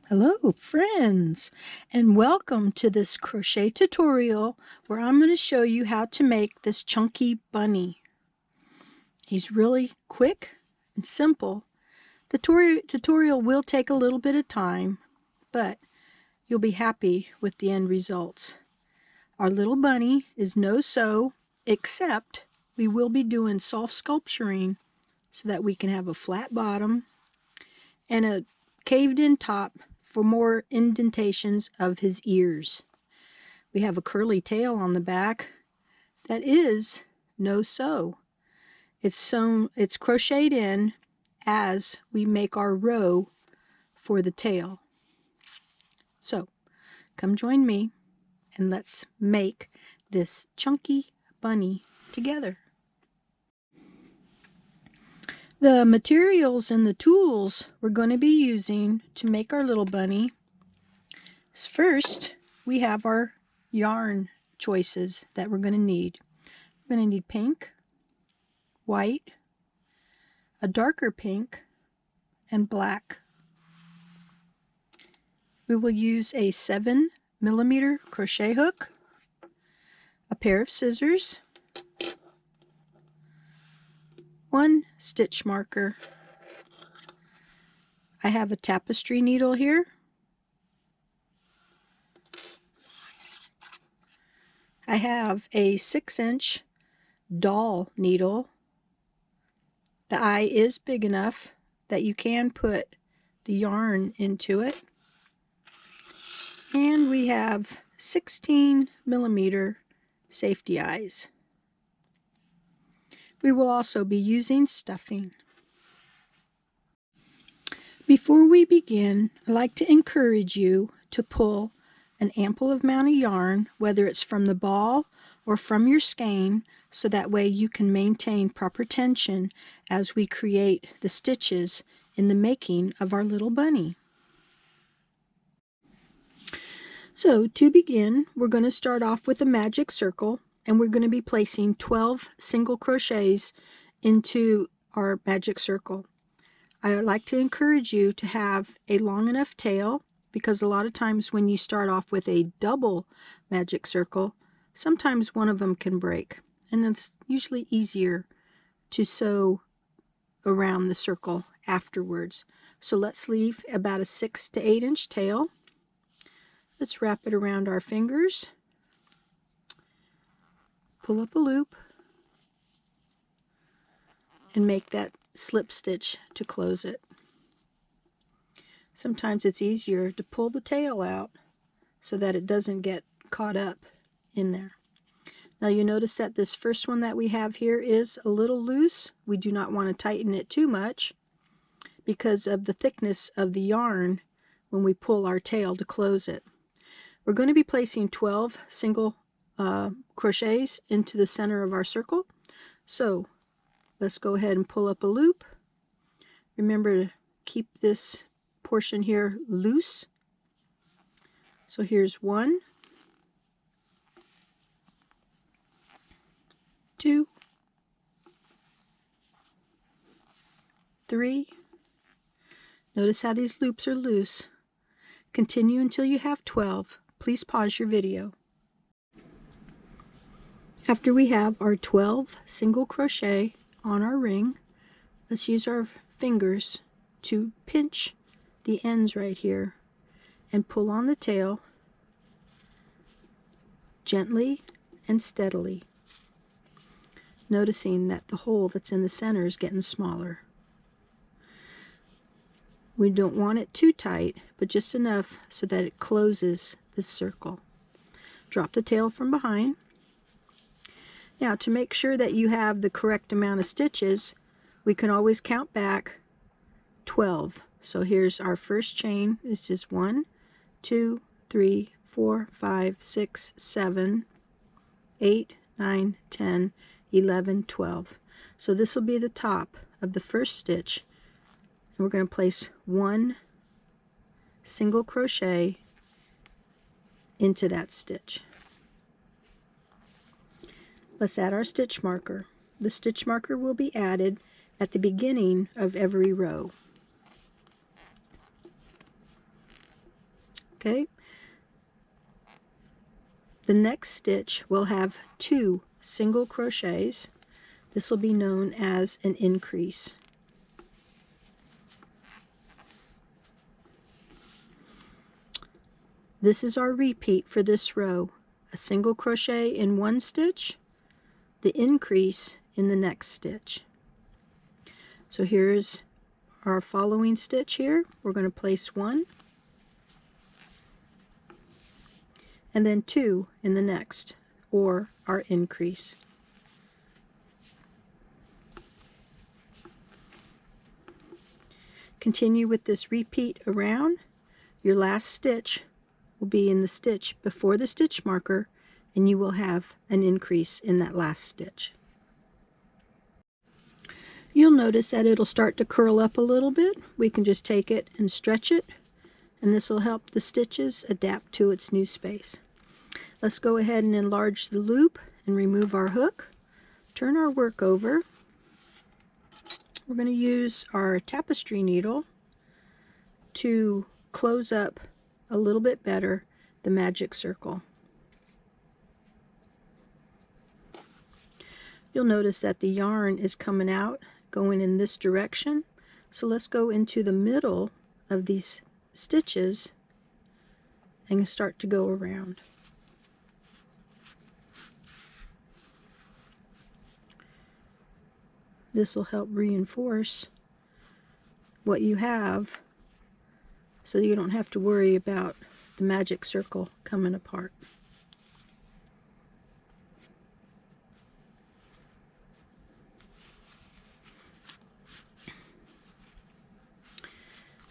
Hello friends, and welcome to this crochet tutorial where I'm going to show you how to make this chunky bunny. He's really quick and simple. The tutorial will take a little bit of time, but you'll be happy with the end results. Our little bunny is no sew, except we will be doing soft sculpturing so that we can have a flat bottom and a caved in top for more indentations of his ears. We have a curly tail on the back that is no sew. It's crocheted in as we make our row for the tail. So come join me and let's make this chunky bunny together. The materials and the tools we're going to be using to make our little bunny is, first, we have our yarn choices that we're going to need. We're going to need pink, white, a darker pink, and black. We will use a 7mm crochet hook, a pair of scissors, one stitch marker. I have a tapestry needle here. I have a 6-inch doll needle. The eye is big enough that you can put the yarn into it. And we have 16mm safety eyes. We will also be using stuffing. Before we begin, I'd like to encourage you to pull an ample amount of yarn, whether it's from the ball or from your skein, so that way you can maintain proper tension as we create the stitches in the making of our little bunny. So to begin, we're going to start off with a magic circle, and we're going to be placing 12 single crochets into our magic circle. I would like to encourage you to have a long enough tail, because a lot of times when you start off with a double magic circle, sometimes one of them can break, and it's usually easier to sew around the circle afterwards. So let's leave about a 6 to 8 inch tail. Let's wrap it around our fingers, pull up a loop, and make that slip stitch to close it. Sometimes it's easier to pull the tail out so that it doesn't get caught up in there. Now you notice that this first one that we have here is a little loose. We do not want to tighten it too much because of the thickness of the yarn when we pull our tail to close it. We're going to be placing 12 single crochets into the center of our circle. So let's go ahead and pull up a loop. Remember to keep this portion here loose. So here's 1, 2, 3. Notice how these loops are loose. Continue until you have 12. Please pause your video. After we have our 12 single crochet on our ring, let's use our fingers to pinch the ends right here and pull on the tail gently and steadily, noticing that the hole that's in the center is getting smaller. We don't want it too tight, but just enough so that it closes the circle. Drop the tail from behind. Now, to make sure that you have the correct amount of stitches, we can always count back 12. So here's our first chain. It's just 1, 2, 3, 4, 5, 6, 7, 8, 9, 10, 11, 12. So this will be the top of the first stitch. And we're going to place 1 single crochet into that stitch. Let's add our stitch marker. The stitch marker will be added at the beginning of every row. Okay. The next stitch will have 2 single crochets. This will be known as an increase. This is our repeat for this row. A single crochet in one stitch, the increase in the next stitch. So here's our following stitch here. We're going to place 1 and then 2 in the next, or our increase. Continue with this repeat around. Your last stitch will be in the stitch before the stitch marker, and you will have an increase in that last stitch. You'll notice that it'll start to curl up a little bit. We can just take it and stretch it, and this will help the stitches adapt to its new space. Let's go ahead and enlarge the loop and remove our hook. Turn our work over. We're going to use our tapestry needle to close up a little bit better the magic circle. You'll notice that the yarn is coming out, going in this direction. So let's go into the middle of these stitches and start to go around. This will help reinforce what you have so that you don't have to worry about the magic circle coming apart.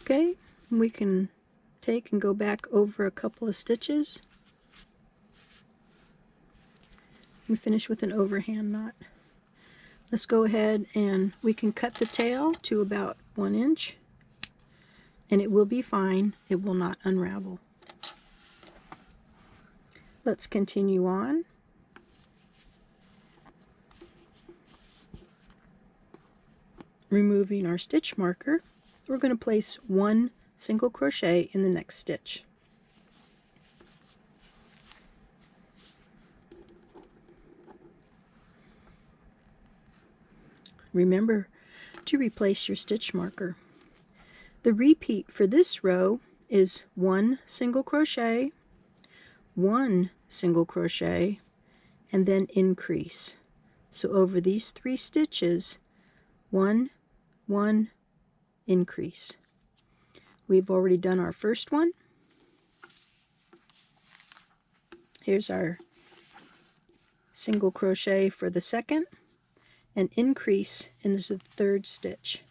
Okay, we can take and go back over a couple of stitches and finish with an overhand knot. Let's go ahead and we can cut the tail to about 1 inch, and it will be fine. It will not unravel. Let's continue on. Removing our stitch marker, we're going to place 1 single crochet in the next stitch. Remember to replace your stitch marker. The repeat for this row is 1 single crochet, 1 single crochet, and then increase. So over these 3 stitches, 1, 1, increase. We've already done our first one. Here's our single crochet for the second, and increase into the third stitch.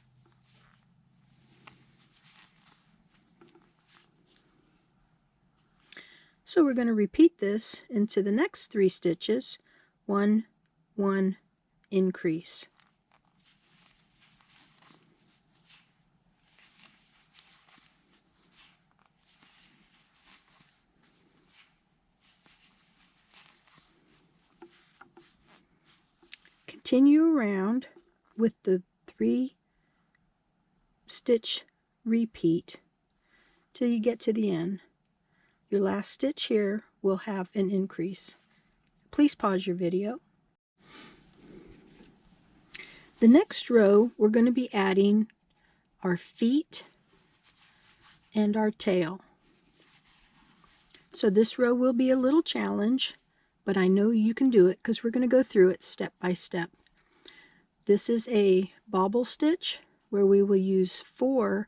So we're going to repeat this into the next 3 stitches. 1, 1, increase. Continue around with the 3 stitch repeat till you get to the end. Your last stitch here will have an increase. Please pause your video. The next row, we're going to be adding our feet and our tail. So this row will be a little challenge, but I know you can do it because we're going to go through it step by step. This is a bobble stitch where we will use 4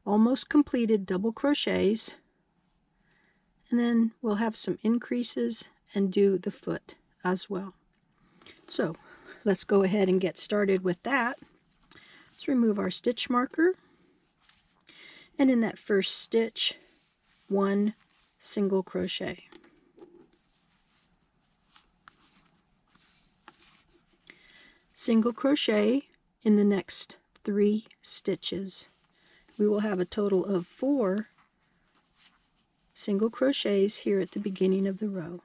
almost completed double crochets, and then we'll have some increases and do the foot as well. So let's go ahead and get started with that. Let's remove our stitch marker, and in that first stitch, 1 single crochet. Single crochet in the next 3 stitches. We will have a total of 4 single crochets here at the beginning of the row.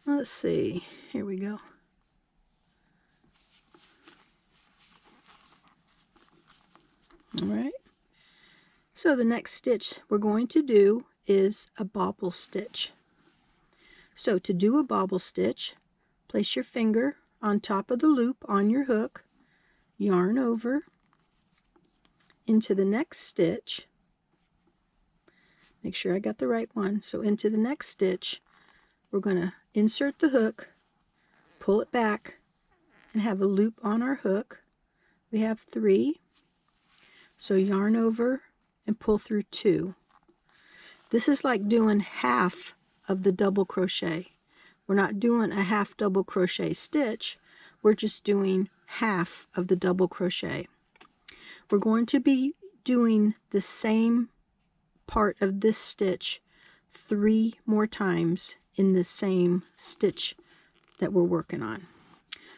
Let's see, here we go. All right. So the next stitch we're going to do is a bobble stitch. So to do a bobble stitch, place your finger on top of the loop on your hook, yarn over into the next stitch. Make sure I got the right one. So into the next stitch, we're going to insert the hook, pull it back, and have a loop on our hook. We have 3. So yarn over and pull through 2. This is like doing half of the double crochet. We're not doing a half double crochet stitch. We're just doing half of the double crochet. We're going to be doing the same part of this stitch 3 more times in the same stitch that we're working on.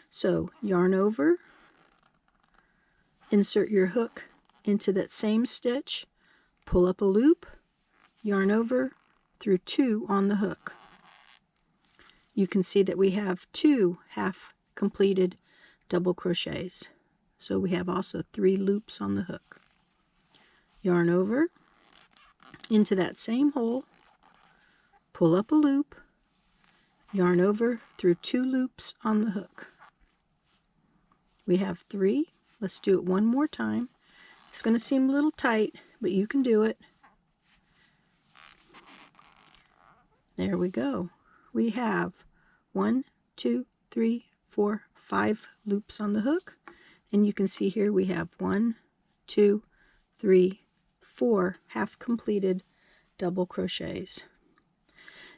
So yarn over, insert your hook into that same stitch, pull up a loop, yarn over through 2 on the hook. You can see that we have 2 half completed double crochets. So we have also 3 loops on the hook. Yarn over into that same hole, pull up a loop, yarn over through 2 loops on the hook. We have 3. Let's do it one more time. It's going to seem a little tight, but you can do it. There we go. We have 1, 2, 3, 4, 5 loops on the hook. And you can see here we have 1, 2, 3, 4 half completed double crochets.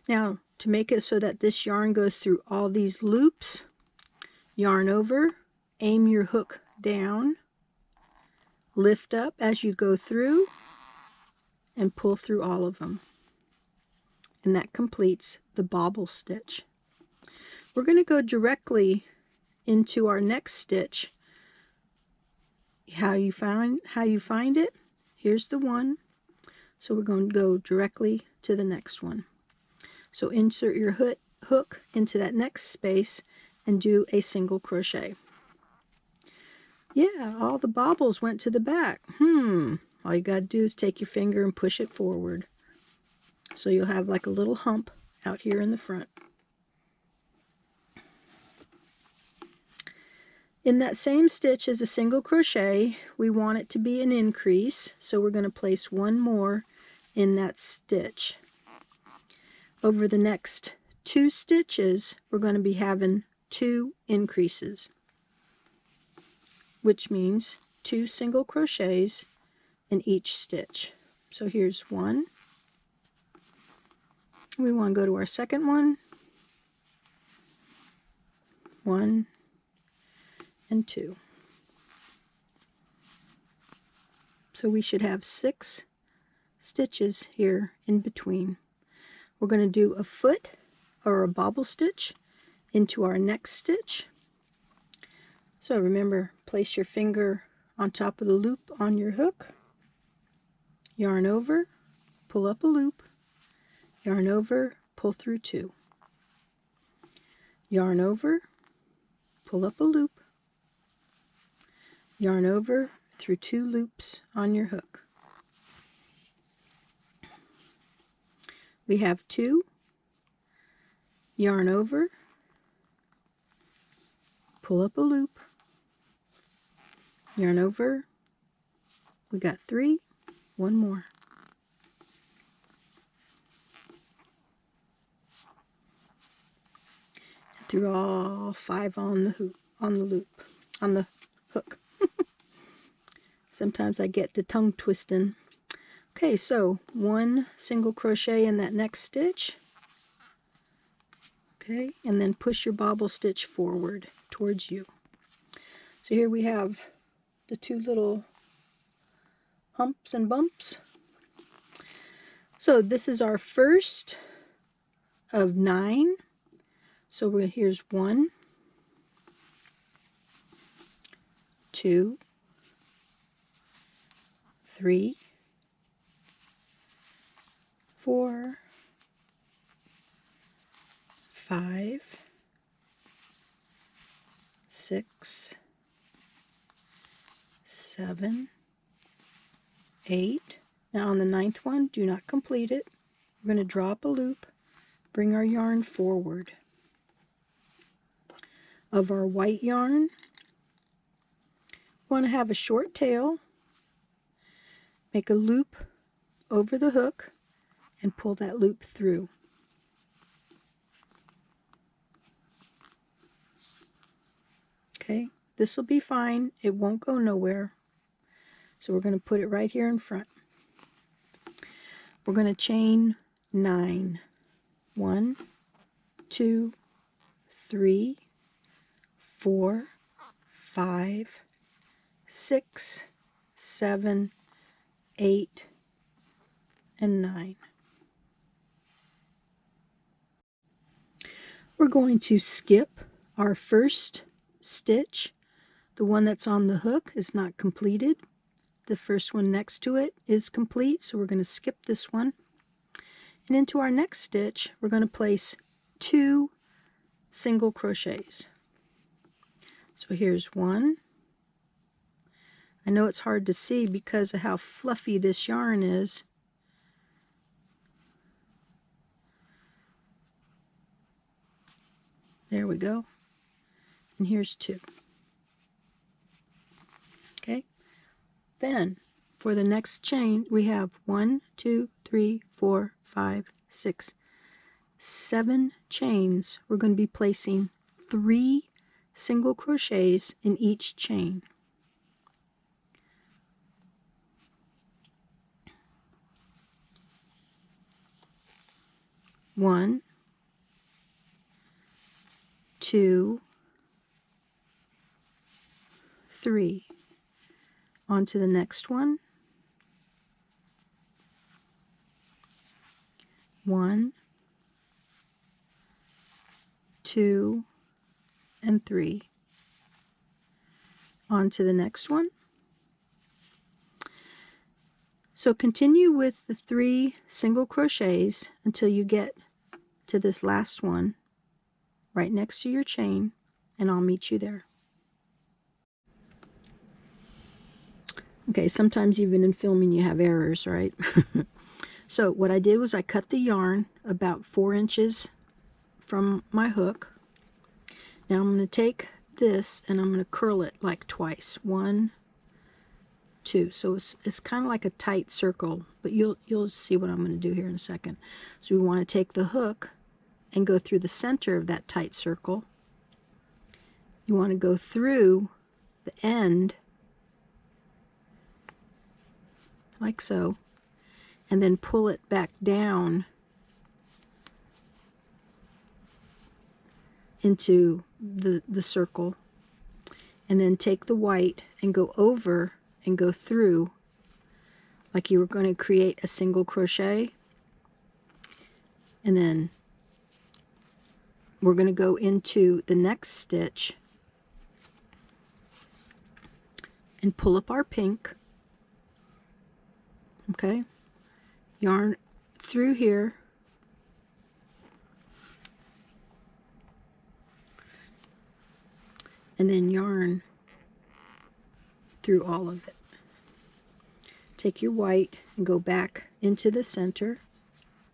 Now, to make it so that this yarn goes through all these loops, yarn over, aim your hook down, lift up as you go through, and pull through all of them. And that completes the bobble stitch. We're going to go directly into our next stitch. How you find it? Here's the one. So we're going to go directly to the next one. So insert your hook into that next space and do a single crochet. Yeah, all the bobbles went to the back. All you got to do is take your finger and push it forward. So you'll have like a little hump out here in the front. In that same stitch as a single crochet, we want it to be an increase, so we're going to place 1 more in that stitch. Over the next 2 stitches, we're going to be having 2 increases, which means 2 single crochets in each stitch. So here's 1. We want to go to our second one. 1 and 2. So we should have 6 stitches here in between. We're going to do a foot or a bobble stitch into our next stitch. So remember, place your finger on top of the loop on your hook, yarn over, pull up a loop, yarn over, pull through 2. Yarn over, pull up a loop, yarn over through 2 loops on your hook. We have 2, yarn over, pull up a loop, yarn over, we got 3, 1 more. Through all 5 on the hook. Sometimes I get the tongue twisting. Okay, so 1 single crochet in that next stitch. Okay, and then push your bobble stitch forward towards you. So here we have the 2 little humps and bumps. So this is our first of 9. So here's 1, 2, 3, 4, 5, 6, 7, 8. Now on the 9th one, do not complete it. We're going to draw up a loop, bring our yarn forward. Of our white yarn, we want to have a short tail, make a loop over the hook, and pull that loop through. Okay, this will be fine. It won't go nowhere. So we're going to put it right here in front. We're going to chain 9. 1, 2, 3, 4, 5, 6, 7, 8, and 9. We're going to skip our first stitch. The one that's on the hook is not completed. The first one next to it is complete, so we're going to skip this one. And into our next stitch, we're going to place 2 single crochets. So here's 1. I know it's hard to see because of how fluffy this yarn is. There we go. And here's 2. Okay. Then for the next chain, we have 1, 2, 3, 4, 5, 6, 7 chains. We're going to be placing 3 single crochets in each chain. 1, 2, 3. On to the next one. 1, 2, and 3. On to the next one. So continue with the 3 single crochets until you get to this last one right next to your chain, and I'll meet you there. Okay, sometimes even in filming you have errors, right? So what I did was I cut the yarn about 4 inches from my hook. Now I'm going to take this and I'm going to curl it like twice. 1, 2. So it's kind of like a tight circle, but you'll see what I'm going to do here in a second. So we want to take the hook and go through the center of that tight circle. You want to go through the end like so, and then pull it back down into the circle, and then take the white and go over and go through like you were going to create a single crochet, and then we're going to go into the next stitch and pull up our pink. Okay, yarn through here, and then yarn through all of it. Take your white and go back into the center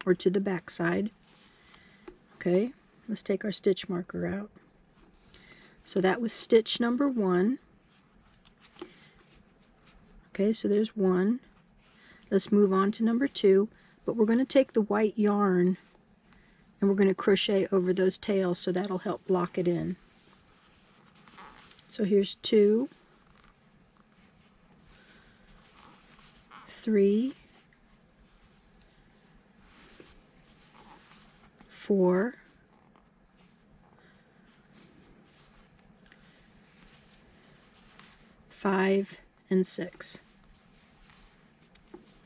or to the back side. Okay, let's take our stitch marker out. So that was stitch number 1. Okay, so there's 1. Let's move on to number 2, but we're going to take the white yarn and we're going to crochet over those tails, so that'll help lock it in. So here's 2, 3, 4, 5, and 6.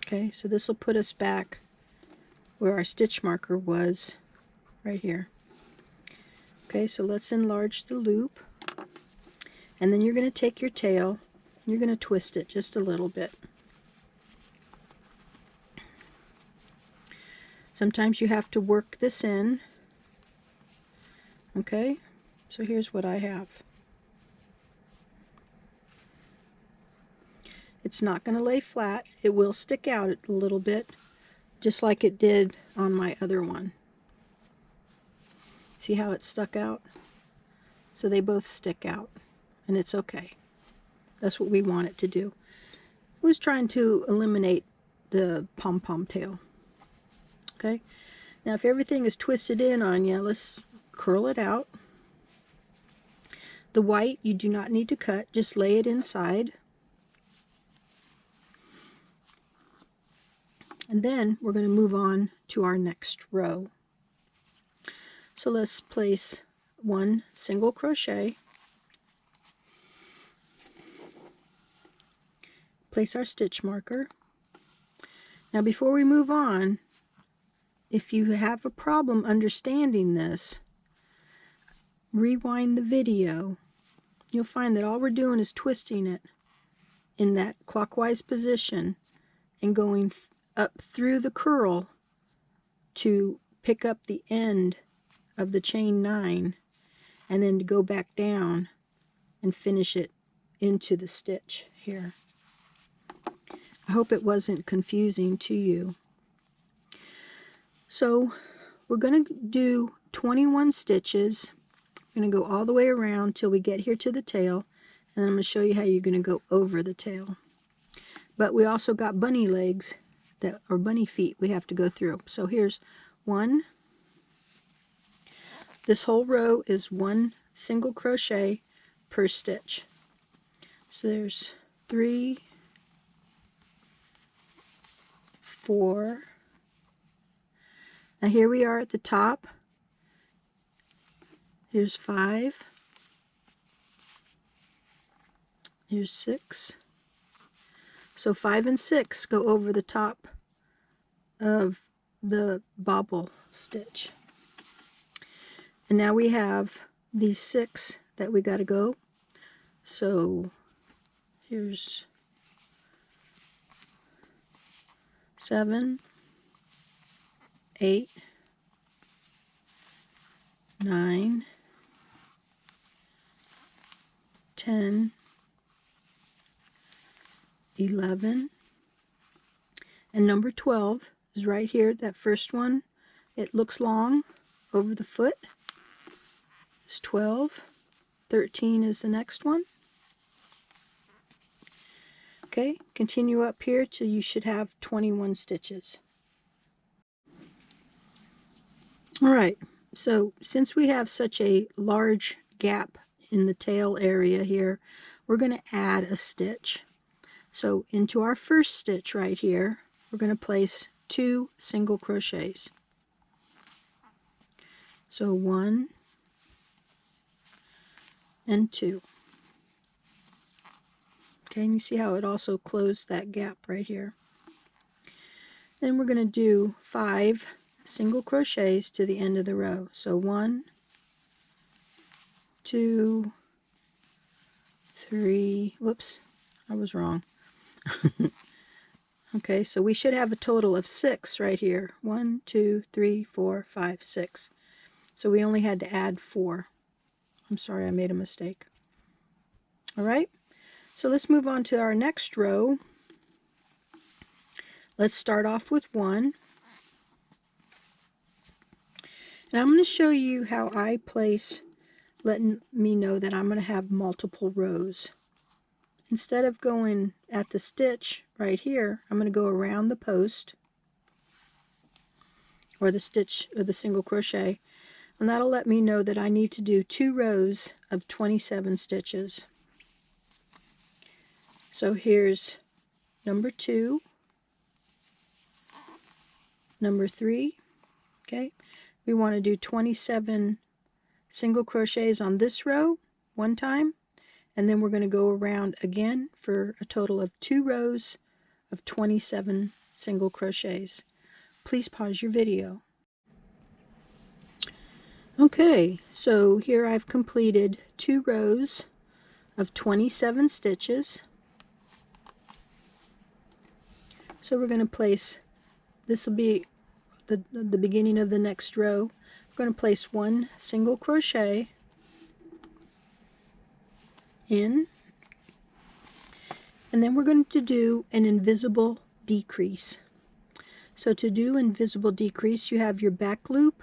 Okay, so this will put us back where our stitch marker was, right here. Okay, so let's enlarge the loop, and then you're going to take your tail and you're going to twist it just a little bit. Sometimes you have to work this in. Okay, so here's what I have. It's not going to lay flat. It will stick out a little bit, just like it did on my other one. See how it stuck out? So they both stick out, and it's okay. That's what we want it to do. I was trying to eliminate the pom-pom tail. Okay, now if everything is twisted in on you, let's curl it out. The white you do not need to cut, just lay it inside. And then we're going to move on to our next row. So let's place one single crochet, place our stitch marker. Now before we move on, if you have a problem understanding this, rewind the video. You'll find that all we're doing is twisting it in that clockwise position and going up through the curl to pick up the end of the chain 9, and then to go back down and finish it into the stitch here. I hope it wasn't confusing to you. So we're going to do 21 stitches. I'm going to go all the way around till we get here to the tail, and I'm going to show you how you're going to go over the tail. But we also got bunny legs, or bunny feet, we have to go through. So here's one. This whole row is one single crochet per stitch. So there's 3, 4. Now here we are at the top. Here's 5. Here's 6. So 5 and 6 go over the top of the bobble stitch. And now we have these 6 that we got to go. So here's 7, 8, 9, 10, 11, and number 12 is right here. That first one, it looks long over the foot. It's 12. 13 is the next one. Okay, continue up here till you should have 21 stitches. Alright, so since we have such a large gap in the tail area here, we're going to add a stitch. So into our first stitch right here, we're going to place 2 single crochets. So 1 and 2. Okay, and you see how it also closed that gap right here. Then we're going to do 5 single crochets to the end of the row. So 1, 2, 3, whoops, I was wrong. Okay, so we should have a total of 6 right here. 1, 2, 3, 4, 5, 6. So we only had to add 4. I'm sorry, I made a mistake. All right, so let's move on to our next row. Let's start off with 1. And I'm going to show you how I place, letting me know that I'm going to have multiple rows. Instead of going at the stitch right here, I'm going to go around the post, or the stitch, or the single crochet, and that'll let me know that I need to do 2 rows of 27 stitches. So here's number 2, number 3. Okay, we want to do 27 single crochets on this row one time, and then we're going to go around again for a total of 2 rows of 27 single crochets. Please pause your video. Okay, so here I've completed 2 rows of 27 stitches. So we're going to place, this will be the beginning of the next row. We're going to place 1 single crochet in, And then we're going to do an invisible decrease. So to do invisible decrease, you have your back loop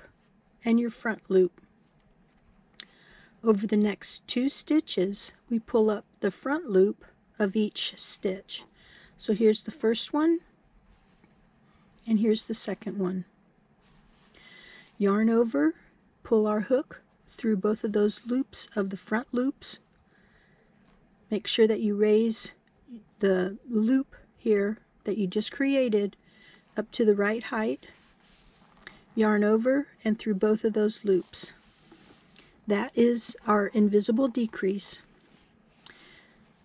and your front loop. Over the next 2 stitches, we pull up the front loop of each stitch. So here's the first one, and here's the second one. Yarn over, pull our hook through both of those loops of the front loops. Make sure that you raise the loop here that you just created up to the right height. Yarn over and through both of those loops. That is our invisible decrease.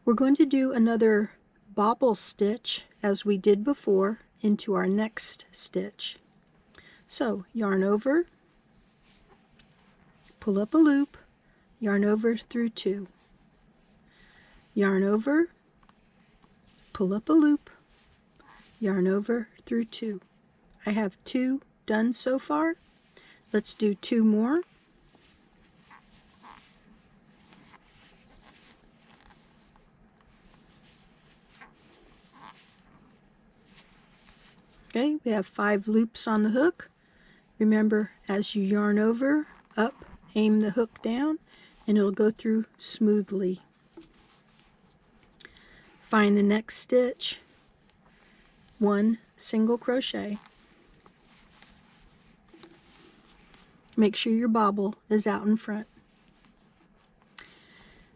We're going to do another bobble stitch as we did before into our next stitch. So yarn over, pull up a loop, yarn over through 2. Yarn over, pull up a loop, yarn over through 2. I have 2 done so far. Let's do 2 more. Okay, we have 5 loops on the hook. Remember, as you yarn over, up, aim the hook down, and it'll go through smoothly. Find the next stitch, 1 single crochet. Make sure your bobble is out in front.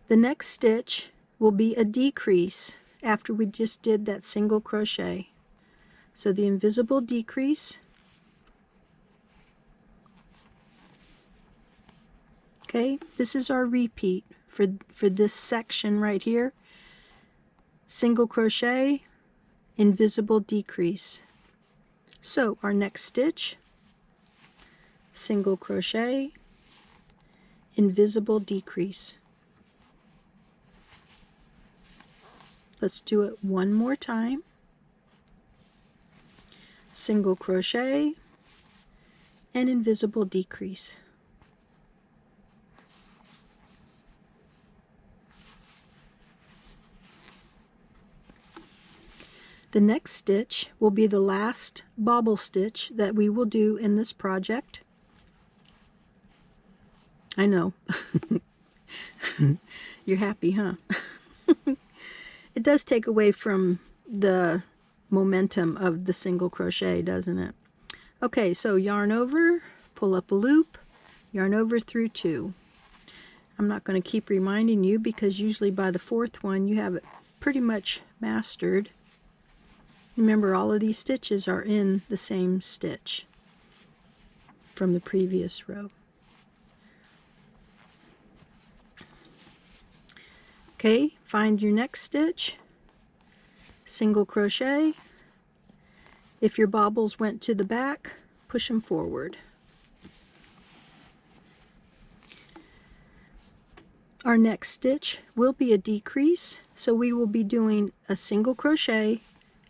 The next stitch will be a decrease after we just did that single crochet. So the invisible decrease. Okay, this is our repeat for this section right here. Single crochet, invisible decrease. So our next stitch, single crochet, invisible decrease. Let's do it one more time. Single crochet and invisible decrease. The next stitch will be the last bobble stitch that we will do in this project. I know. You're happy, huh? It does take away from the momentum of the single crochet, doesn't it? Okay, so yarn over, pull up a loop, yarn over through 2. I'm not going to keep reminding you because usually by the 4th one you have it pretty much mastered. Remember, all of these stitches are in the same stitch from the previous row. Okay, find your next stitch, single crochet. If your bobbles went to the back, push them forward. Our next stitch will be a decrease, so we will be doing a single crochet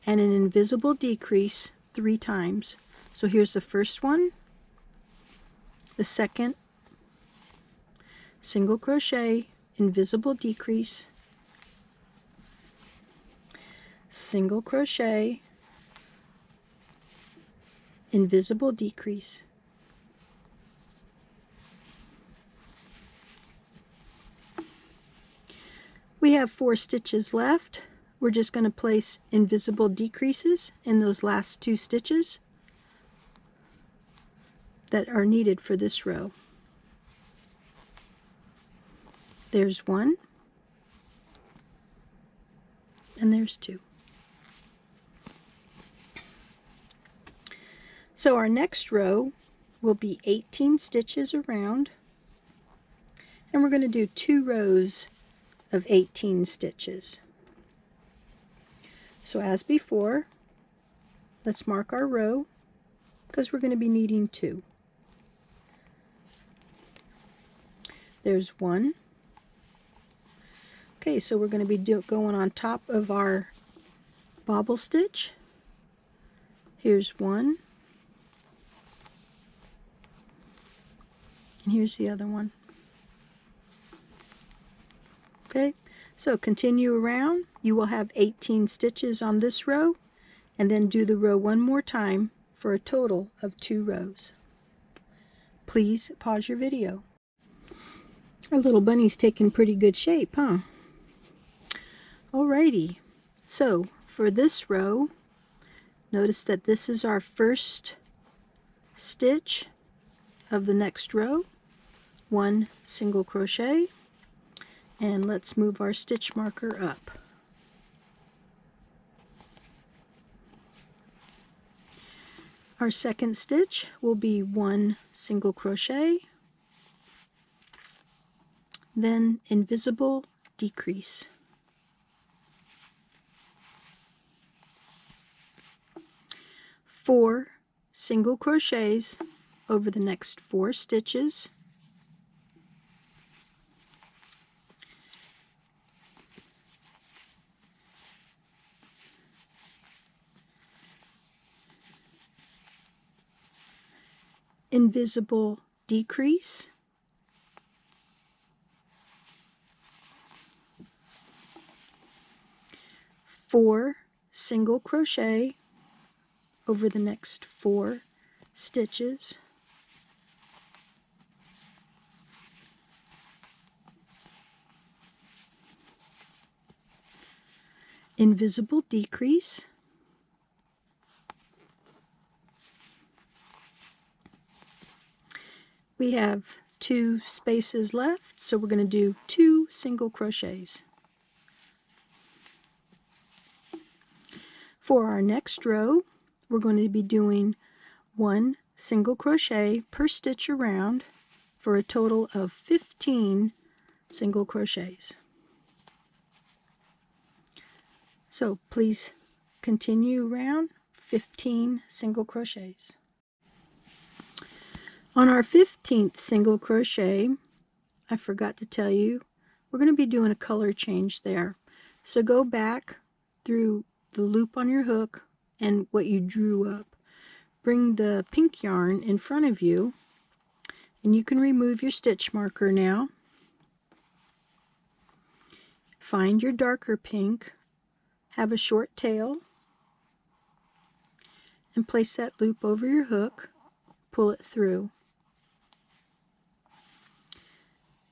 and an invisible decrease 3 times. So here's the first one, the second, single crochet, invisible decrease, single crochet, invisible decrease. We have 4 stitches left. We're just going to place invisible decreases in those last 2 stitches that are needed for this row. There's 1, and there's 2. So our next row will be 18 stitches around, and we're going to do 2 rows of 18 stitches. So as before, let's mark our row because we're going to be needing 2. There's 1. Okay, so we're going to be going on top of our bobble stitch. Here's 1. And here's the other one. Okay, So continue around. You will have 18 stitches on this row, and then do the row one more time for a total of 2 rows. Please pause your video. Our little bunny's taking pretty good shape, huh? Alrighty, so for this row, notice that this is our first stitch of the next row. 1 single crochet, and let's move our stitch marker up. Our second stitch will be 1 single crochet, then invisible decrease. 4 single crochets over the next 4 stitches. Invisible decrease. 4 single crochet over the next 4 stitches. Invisible decrease. We have 2 spaces left, so we're going to do 2 single crochets. For our next row, we're going to be doing 1 single crochet per stitch around for a total of 15 single crochets. So please continue around 15 single crochets. On our 15th single crochet, I forgot to tell you, we're going to be doing a color change there. So go back through the loop on your hook and what you drew up. Bring the pink yarn in front of you, and you can remove your stitch marker now. Find your darker pink, have a short tail, and place that loop over your hook, pull it through.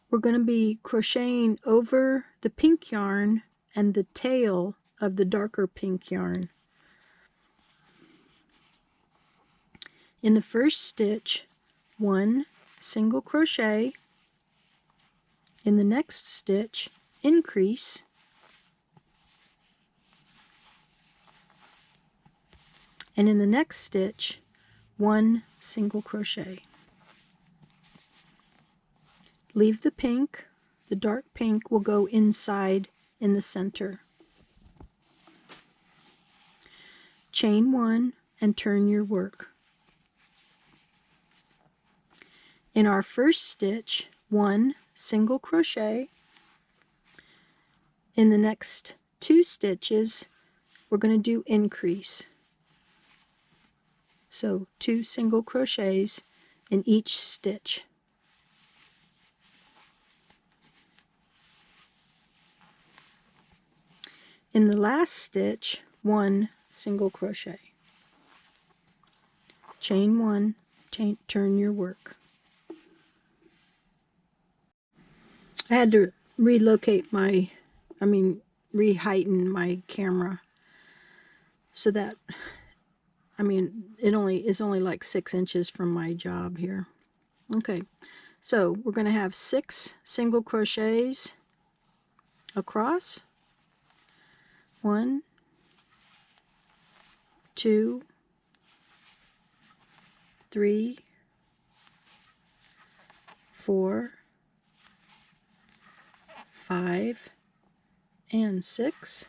We're going to be crocheting over the pink yarn and the tail of the darker pink yarn. In the first stitch, 1 single crochet. In the next stitch, increase. And in the next stitch, 1 single crochet. Leave the pink. The dark pink will go inside in the center. Chain 1 and turn your work. In our first stitch, 1 single crochet. In the next 2 stitches, we're going to do increase. So 2 single crochets in each stitch. In the last stitch, 1 single crochet. Chain 1, turn your work. I had to relocate re-heighten my camera so that, it's only like 6 inches from my job here. Okay, so we're going to have 6 single crochets across. 1, 2, 3, 4, 5, and 6.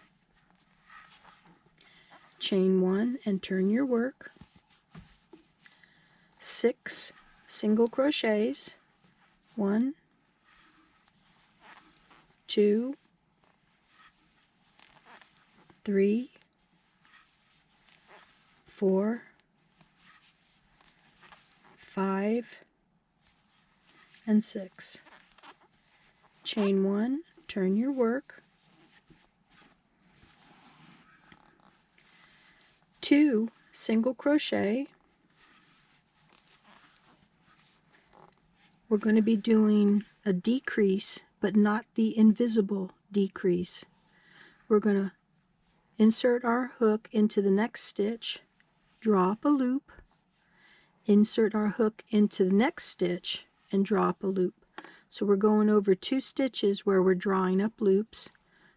Chain 1 and turn your work. 6 single crochets. 1, 2, 3, 4, 5, and 6. Chain 1, turn your work. 2 single crochet. We're going to be doing a decrease, but not the invisible decrease. We're going to insert our hook into the next stitch, draw up a loop, insert our hook into the next stitch, and draw up a loop. So we're going over 2 stitches where we're drawing up loops.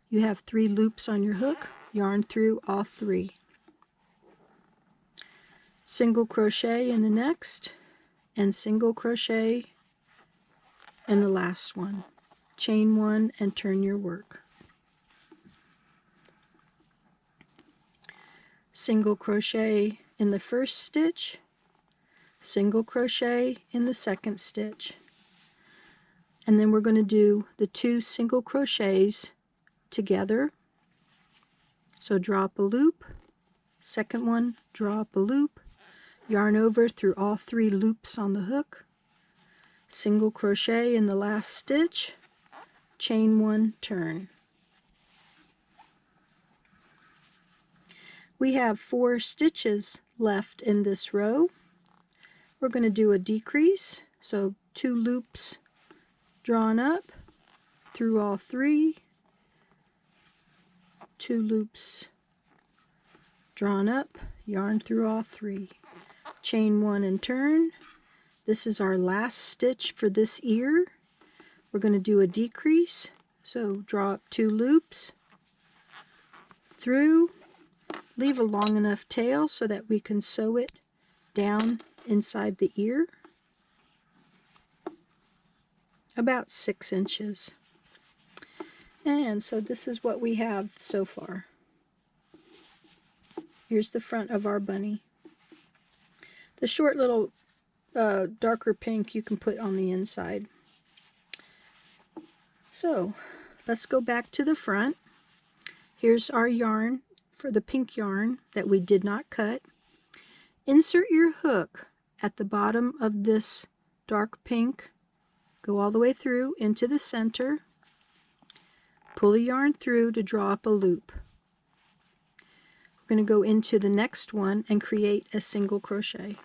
You have 3 loops on your hook, yarn through all 3. Single crochet in the next, and single crochet in the last one. Chain 1 and turn your work. Single crochet in the first stitch, single crochet in the second stitch. And then we're going to do the 2 single crochets together. So draw up a loop, second one, draw up a loop, yarn over through all 3 loops on the hook, single crochet in the last stitch, chain 1, turn. We have 4 stitches left in this row. We're going to do a decrease, so 2 loops drawn up through all 3, 2 loops drawn up, yarn through all 3, chain 1 and turn. This is our last stitch for this ear. We're going to do a decrease, so draw up 2 loops through, leave a long enough tail so that we can sew it down inside the ear, about 6 inches. And so this is what we have so far. Here's the front of our bunny. The short little darker pink you can put on the inside. So let's go back to the front. Here's our yarn for the pink yarn that we did not cut. Insert your hook at the bottom of this dark pink. Go all the way through into the center. Pull the yarn through to draw up a loop. We're going to go into the next one and create a single crochet.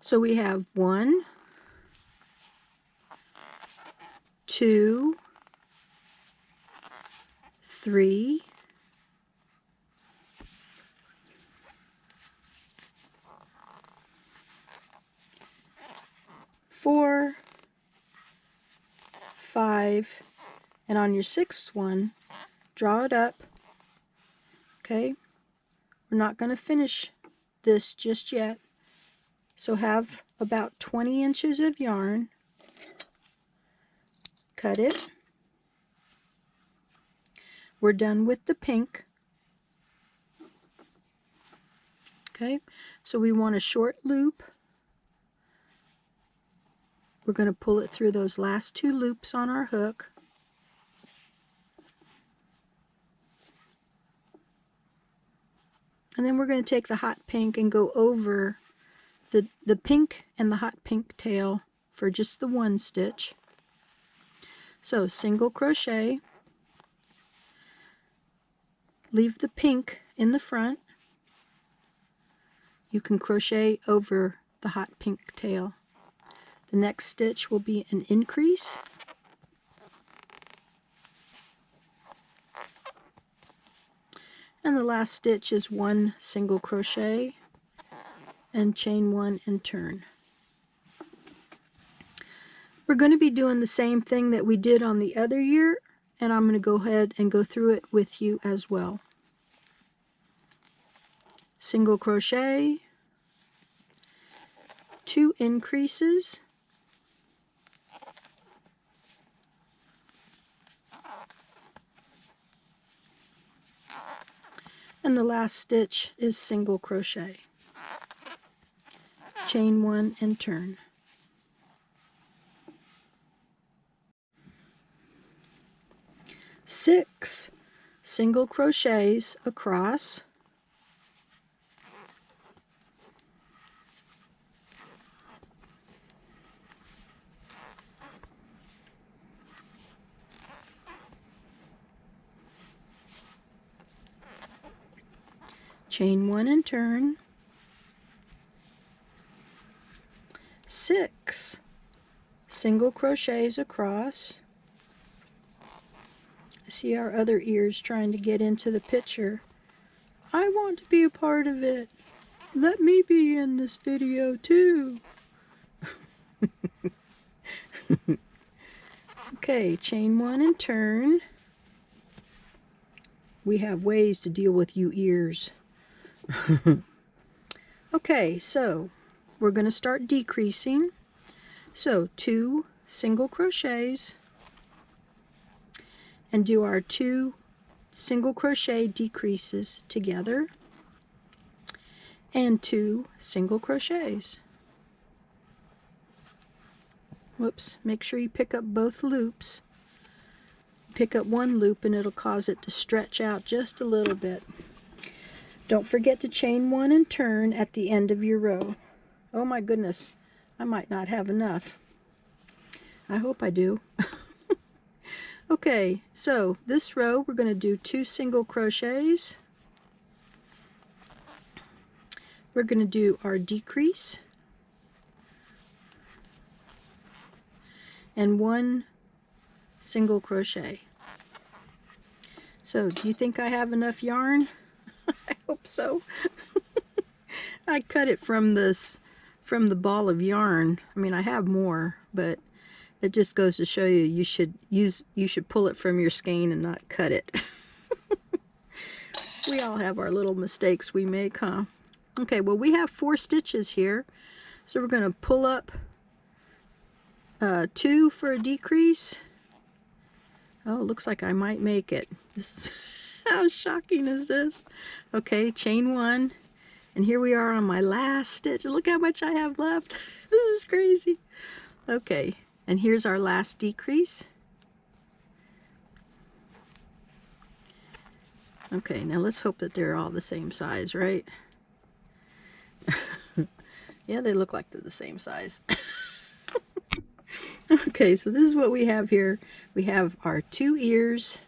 So we have 1, 2, 3, 4, 5, and on your 6th one, draw it up. Okay, we're not going to finish this just yet. So have about 20 inches of yarn, cut it. We're done with the pink. Okay, so we want a short loop. We're going to pull it through those last 2 loops on our hook. And then we're going to take the hot pink and go over the pink and the hot pink tail for just the 1 stitch. So single crochet, leave the pink in the front. You can crochet over the hot pink tail. The next stitch will be an increase. And the last stitch is 1 single crochet and chain 1 and turn. We're going to be doing the same thing that we did on the other year, and I'm going to go ahead and go through it with you as well. Single crochet, 2 increases, and the last stitch is single crochet. Chain 1 and turn. Six single crochets across. chain 1 and turn, 6 single crochets across. I see our other ears trying to get into the picture. I want to be a part of it. Let me be in this video too. Okay, chain 1 and turn. We have ways to deal with you ears. Okay, so we're going to start decreasing. So 2 single crochets and do our 2 single crochet decreases together and 2 single crochets. Whoops, make sure you pick up both loops. Pick up one loop and it'll cause it to stretch out just a little bit. Don't forget to chain 1 and turn at the end of your row. Oh my goodness, I might not have enough. I hope I do. Okay, so this row we're going to do 2 single crochets. We're going to do our decrease and 1 single crochet. So do you think I have enough yarn? I hope so. I cut it from the ball of yarn. I mean, I have more, but it just goes to show you you should pull it from your skein and not cut it. We all have our little mistakes we make, huh? Okay, well, we have 4 stitches here, so we're going to pull up 2 for a decrease. Oh, looks like I might make it. How shocking is this? Okay, chain 1, and here we are on my last stitch. Look how much I have left. This is crazy. Okay, and here's our last decrease. Okay, now let's hope that they're all the same size, right? Yeah, they look like they're the same size. Okay, so this is what we have here. We have our 2 ears.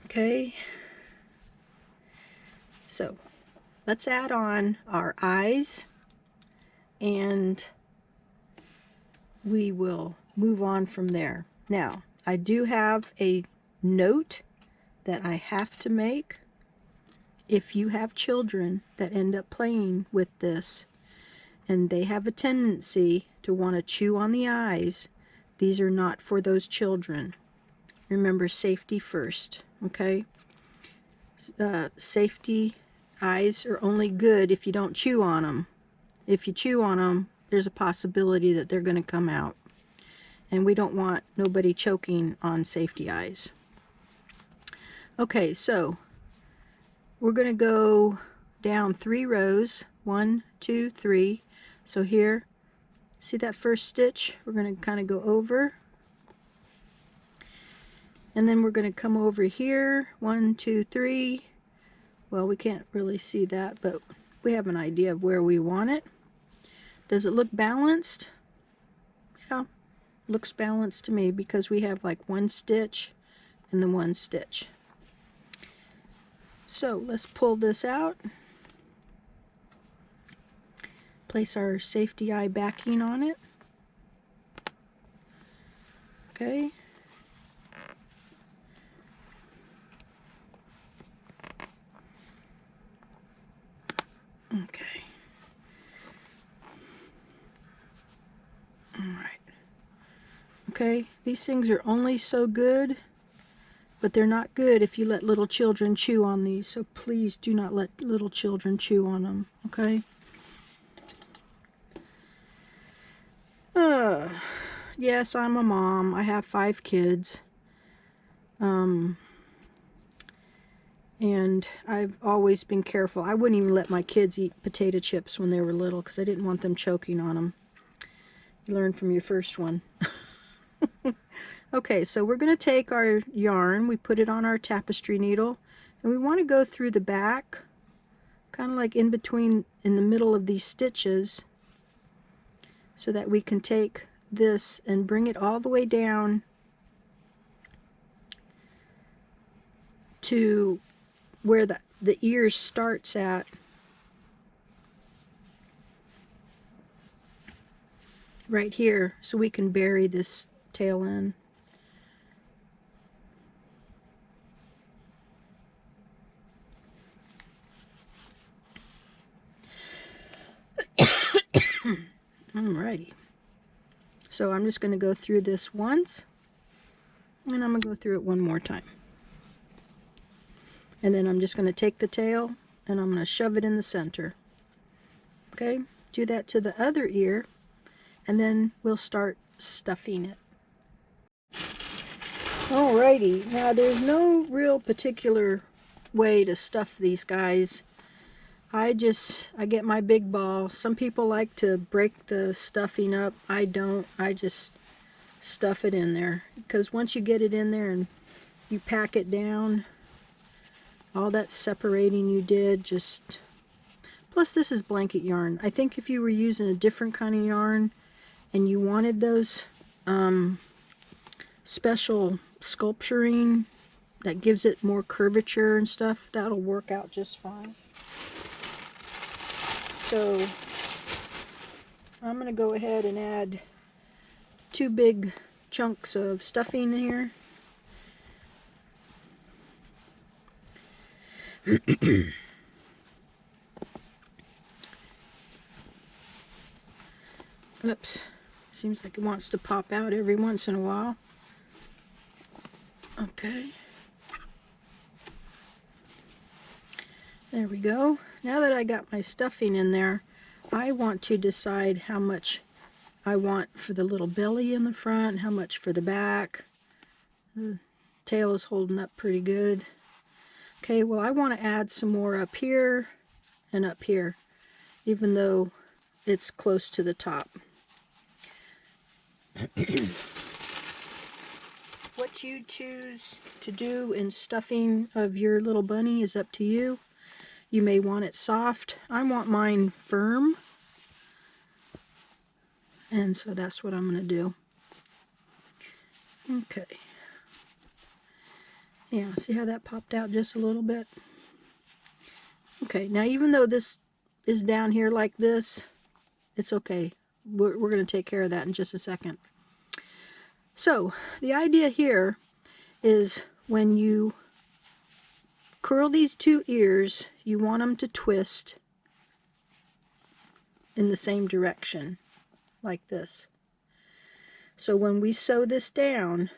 Okay. So, let's add on our eyes, and we will move on from there. Now, I do have a note that I have to make. If you have children that end up playing with this and they have a tendency to want to chew on the eyes, these are not for those children. Remember, safety first, okay? Safety eyes are only good if you don't chew on them. If you chew on them, there's a possibility that they're going to come out. And we don't want nobody choking on safety eyes. Okay, so we're going to go down 3 rows. 1, 2, 3. So here, see that first stitch? We're going to kind of go over. And then we're going to come over here. 1, 2, 3. Well, we can't really see that, but we have an idea of where we want it. Does it look balanced? Yeah, looks balanced to me because we have like 1 stitch and then 1 stitch. So let's pull this out. Place our safety eye backing on it. Okay. Okay. All right. Okay, these things are only so good, but they're not good if you let little children chew on these. So please do not let little children chew on them, okay? Yes, I'm a mom. I have 5 kids. And I've always been careful. I wouldn't even let my kids eat potato chips when they were little because I didn't want them choking on them. You learn from your first one. Okay, so we're going to take our yarn, we put it on our tapestry needle, and we want to go through the back, kind of like in between, in the middle of these stitches, so that we can take this and bring it all the way down to where the ears starts at right here, so we can bury this tail in. Alrighty. So I'm just going to go through this once, and I'm going to go through it one more time. And then I'm just going to take the tail and I'm going to shove it in the center. Okay, do that to the other ear, and then we'll start stuffing it. Alrighty, now there's no real particular way to stuff these guys. I get my big ball. Some people like to break the stuffing up. I don't. I just stuff it in there, because once you get it in there and you pack it down, all that separating you did just... Plus this is blanket yarn. I think if you were using a different kind of yarn and you wanted those special sculpturing that gives it more curvature and stuff, that'll work out just fine. So I'm going to go ahead and add 2 big chunks of stuffing here. Oops, seems like it wants to pop out every once in a while. Okay. There we go. Now that I got my stuffing in there, I want to decide how much I want for the little belly in the front, how much for the back. The tail is holding up pretty good. Okay, well, I want to add some more up here and up here, even though it's close to the top. What you choose to do in stuffing of your little bunny is up to you. You may want it soft. I want mine firm, and so that's what I'm going to do. Okay. Yeah, see how that popped out just a little bit? Okay, now even though this is down here like this, it's okay. We're going to take care of that in just a second. So, the idea here is when you curl these 2 ears, you want them to twist in the same direction, like this. So when we sew this down,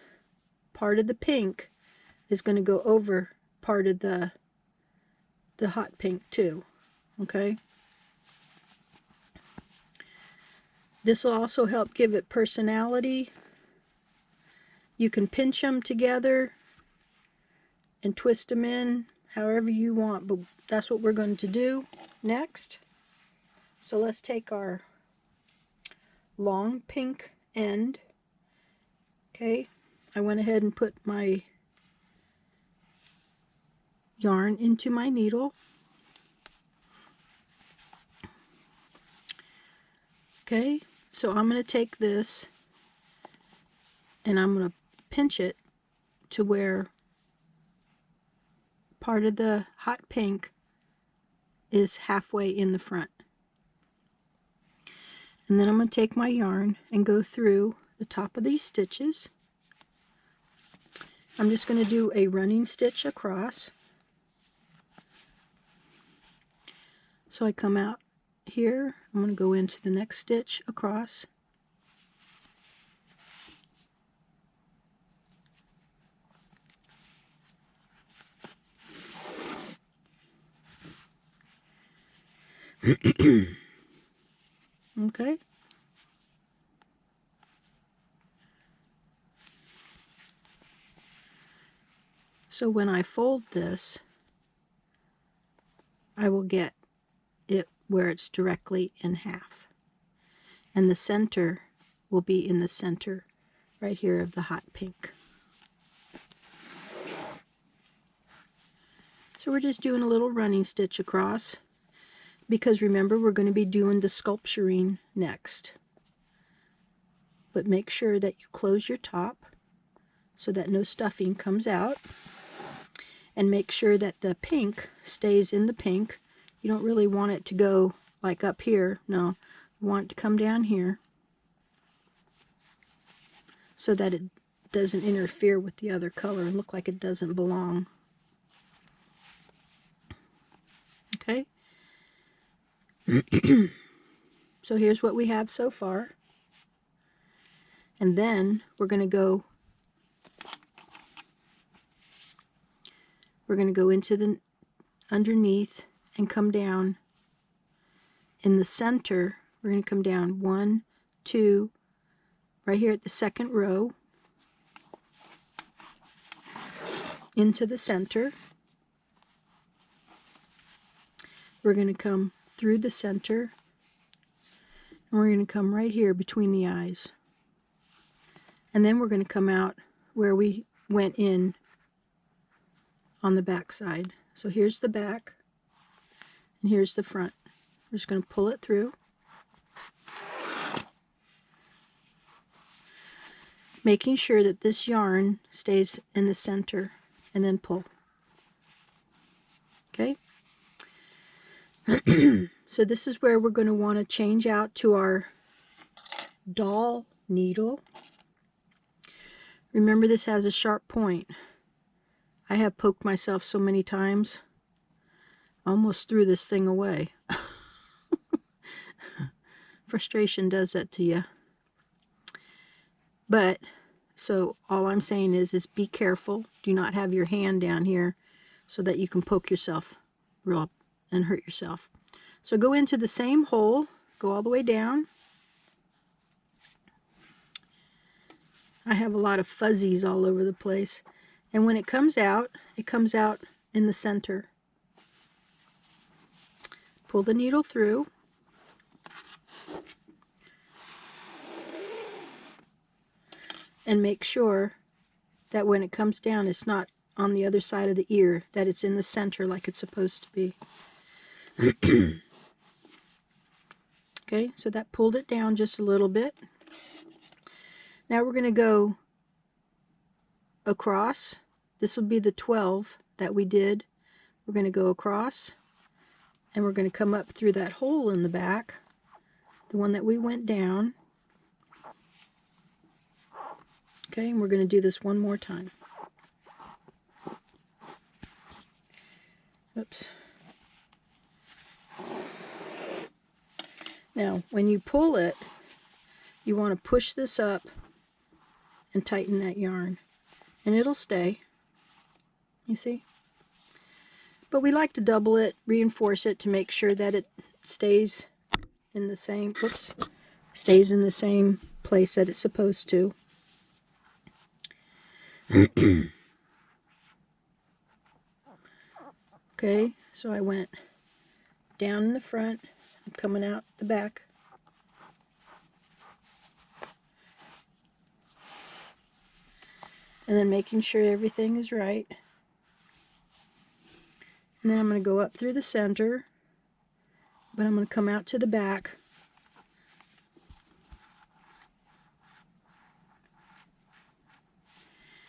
part of the pink is going to go over part of the hot pink too, okay? This will also help give it personality. You can pinch them together and twist them in however you want, but that's what we're going to do next. So let's take our long pink end. Okay, I went ahead and put my yarn into my needle. Okay, so I'm going to take this and I'm going to pinch it to where part of the hot pink is halfway in the front. And then I'm going to take my yarn and go through the top of these stitches. I'm just going to do a running stitch across. So I come out here, I'm going to go into the next stitch across. Okay. So when I fold this, I will get it where it's directly in half. And the center will be in the center right here of the hot pink. So we're just doing a little running stitch across, because remember, we're going to be doing the sculpturing next. But make sure that you close your top so that no stuffing comes out. and make sure that the pink stays in the pink. You don't really want it to go like up here. No, you want it to come down here so that it doesn't interfere with the other color and look like it doesn't belong. Okay. So here's what we have so far. And then we're going to go into the underneath and come down in the center. We're going to come down 1, 2, right here at the second row, into the center. We're going to come through the center, and we're going to come right here between the eyes. And then we're going to come out where we went in on the back side. So here's the back, and here's the front. We're just going to pull it through. Making sure that this yarn stays in the center, and then pull. Okay? So this is where we're going to want to change out to our doll needle. Remember, this has a sharp point. I have poked myself so many times, I almost threw this thing away. Frustration does that to you. But, so all I'm saying is be careful. Do not have your hand down here so that you can poke yourself real up and hurt yourself. So go into the same hole, go all the way down. I have a lot of fuzzies all over the place. And when it comes out in the center. Pull the needle through. And make sure that when it comes down, it's not on the other side of the ear, that it's in the center like it's supposed to be. Okay, so that pulled it down just a little bit. Now we're going to go across. This will be the 12 that we did. We're going to go across, and we're going to come up through that hole in the back, the one that we went down. Okay, and we're going to do this one more time. Oops. Now, when you pull it, you want to push this up and tighten that yarn, and it'll stay. You see? But we like to double it, reinforce it to make sure that it stays in the same, stays in the same place that it's supposed to. Okay, so I went down in the front, I'm coming out the back. And then making sure everything is right. And then I'm going to go up through the center, but I'm going to come out to the back.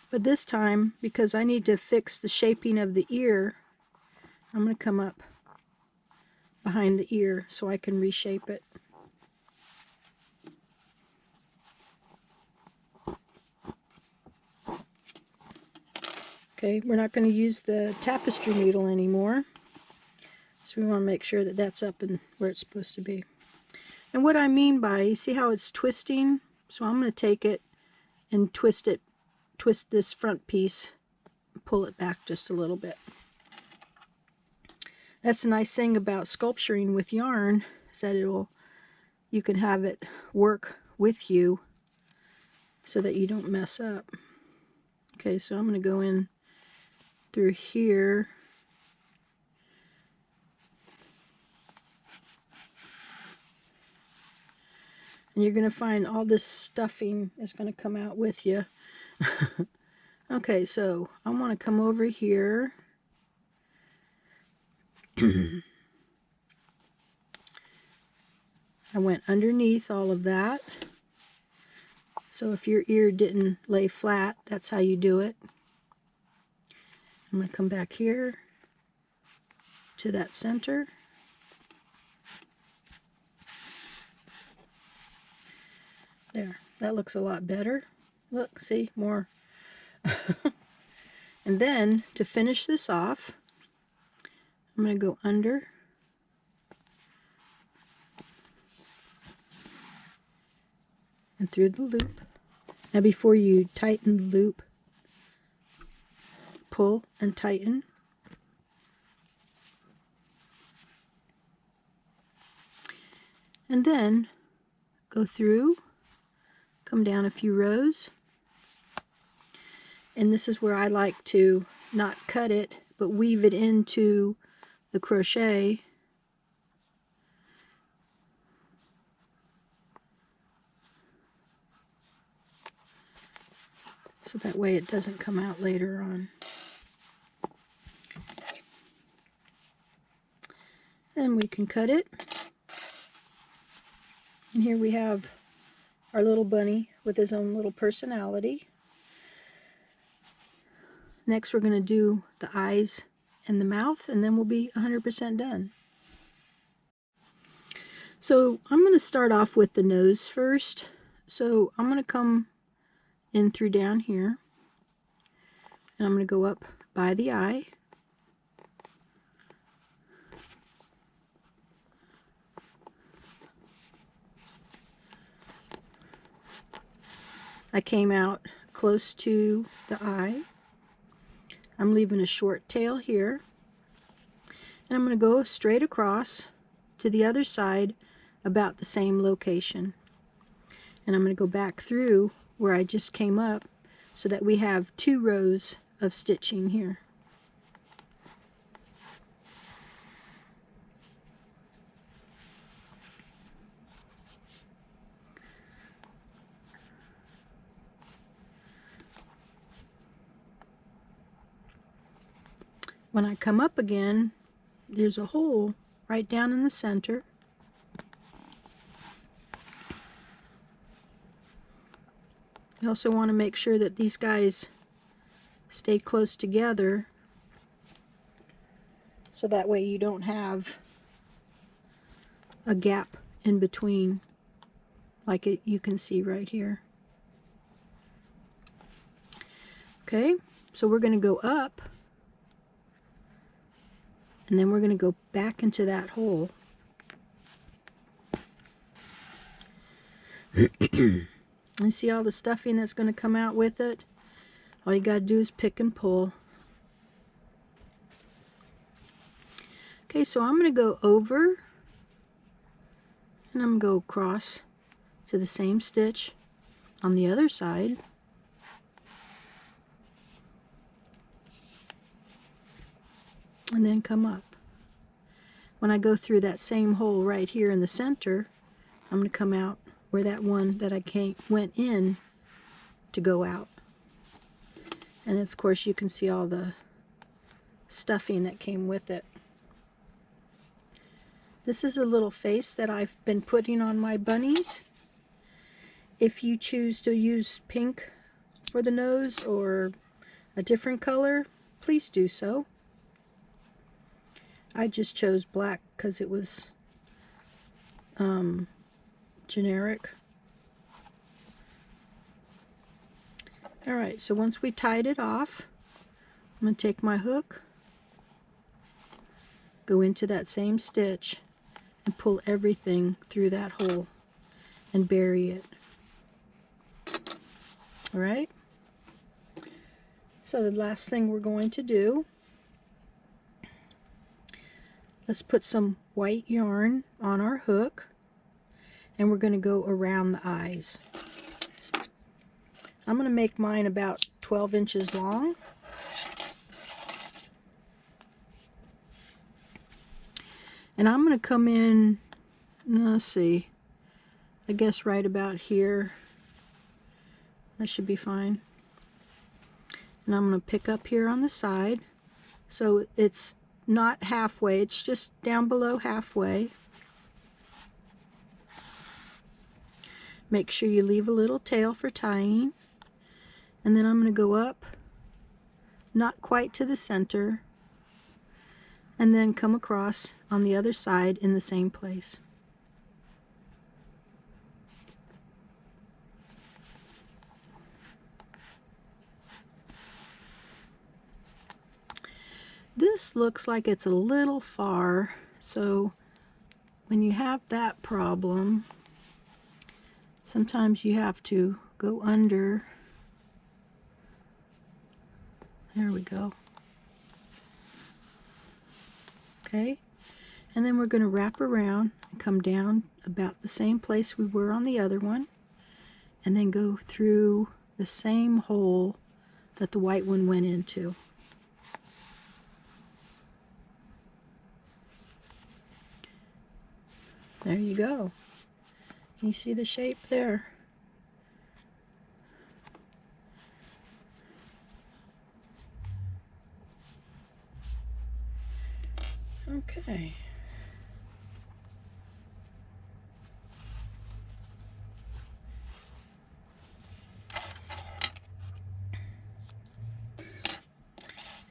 But this time, because I need to fix the shaping of the ear, I'm going to come up behind the ear so I can reshape it. Okay, we're not going to use the tapestry needle anymore. So we want to make sure that that's up and where it's supposed to be. And what I mean by, you see how it's twisting? So I'm going to take it and twist this front piece, and pull it back just a little bit. That's the nice thing about sculpturing with yarn, is that you can have it work with you so that you don't mess up. Okay, so I'm going to go in through here. And you're going to find all this stuffing is going to come out with you. Okay, so I want to come over here. I went underneath all of that. So if your ear didn't lay flat, that's how you do it. I'm going to come back here to that center. There, that looks a lot better. Look, see, more. And then to finish this off, I'm going to go under and through the loop. Now before you tighten the loop, pull and tighten. And then go through, come down a few rows. And this is where I like to not cut it, but weave it into the crochet. So that way it doesn't come out later on. Then we can cut it. And here we have our little bunny with his own little personality. Next we're going to do the eyes and the mouth, and then we'll be 100% done. So I'm going to start off with the nose first. So I'm going to come in through down here, and I'm going to go up by the eye. I came out close to the eye. I'm leaving a short tail here, and I'm going to go straight across to the other side about the same location. And I'm going to go back through where I just came up so that we have 2 rows of stitching here. When I come up again, there's a hole right down in the center. You also want to make sure that these guys stay close together, so that way you don't have a gap in between, like you can see right here. Okay, so we're going to go up, and then we're going to go back into that hole. And see all the stuffing that's going to come out with it? All you got to do is pick and pull. Okay, so I'm going to go over, and I'm going to go across to the same stitch on the other side. And then come up. When I go through that same hole right here in the center, I'm going to come out where that one that I went in to go out. And of course you can see all the stuffing that came with it. This is a little face that I've been putting on my bunnies. If you choose to use pink for the nose or a different color, please do so. I just chose black because it was generic. Alright, so once we tied it off, I'm going to take my hook, go into that same stitch, and pull everything through that hole and bury it. Alright? So the last thing we're going to do, let's put some white yarn on our hook, and we're going to go around the eyes. I'm going to make mine about 12 inches long. And I'm going to come in, let's see, I guess right about here. That should be fine. And I'm going to pick up here on the side. So it's not halfway, it's just down below halfway. Make sure you leave a little tail for tying. And then I'm going to go up not quite to the center, and then come across on the other side in the same place. This looks like it's a little far, so when you have that problem, sometimes you have to go under. There we go. Okay, and then we're going to wrap around and come down about the same place we were on the other one, and then go through the same hole that the white one went into. There you go. Can you see the shape there? Okay.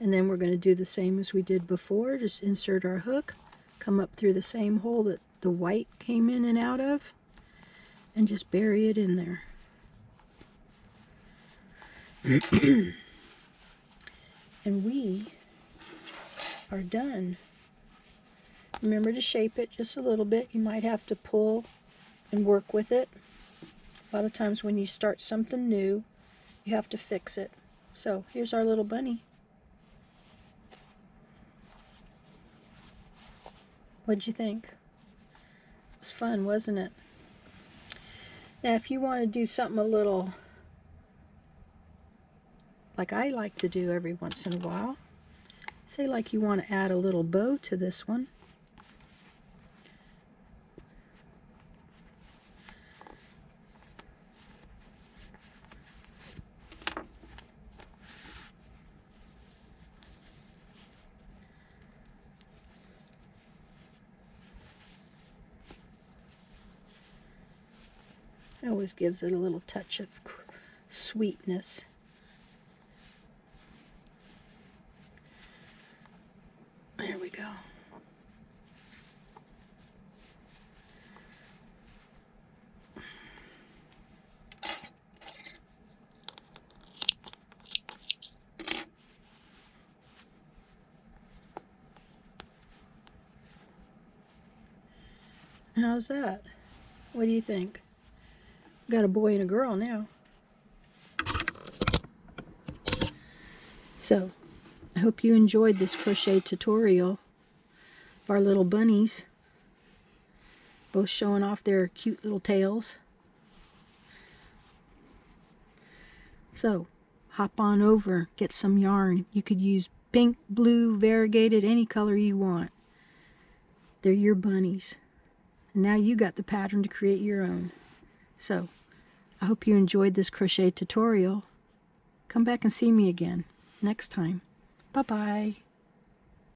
And then we're going to do the same as we did before. Just insert our hook, come up through the same hole that the white came in and out of, and just bury it in there. And we are done. Remember to shape it just a little bit. You might have to pull and work with it. A lot of times when you start something new, you have to fix it. So here's our little bunny. What'd you think? It was fun, wasn't it? Now if you want to do something a little like I like to do every once in a while, say like you want to add a little bow to this one. It always gives it a little touch of sweetness. There we go. How's that? What do you think? Got a boy and a girl now. So, I hope you enjoyed this crochet tutorial of our little bunnies, both showing off their cute little tails. So, hop on over, get some yarn. You could use pink, blue, variegated, any color you want. They're your bunnies. And now you got the pattern to create your own. So, I hope you enjoyed this crochet tutorial. Come back and see me again next time. Bye-bye.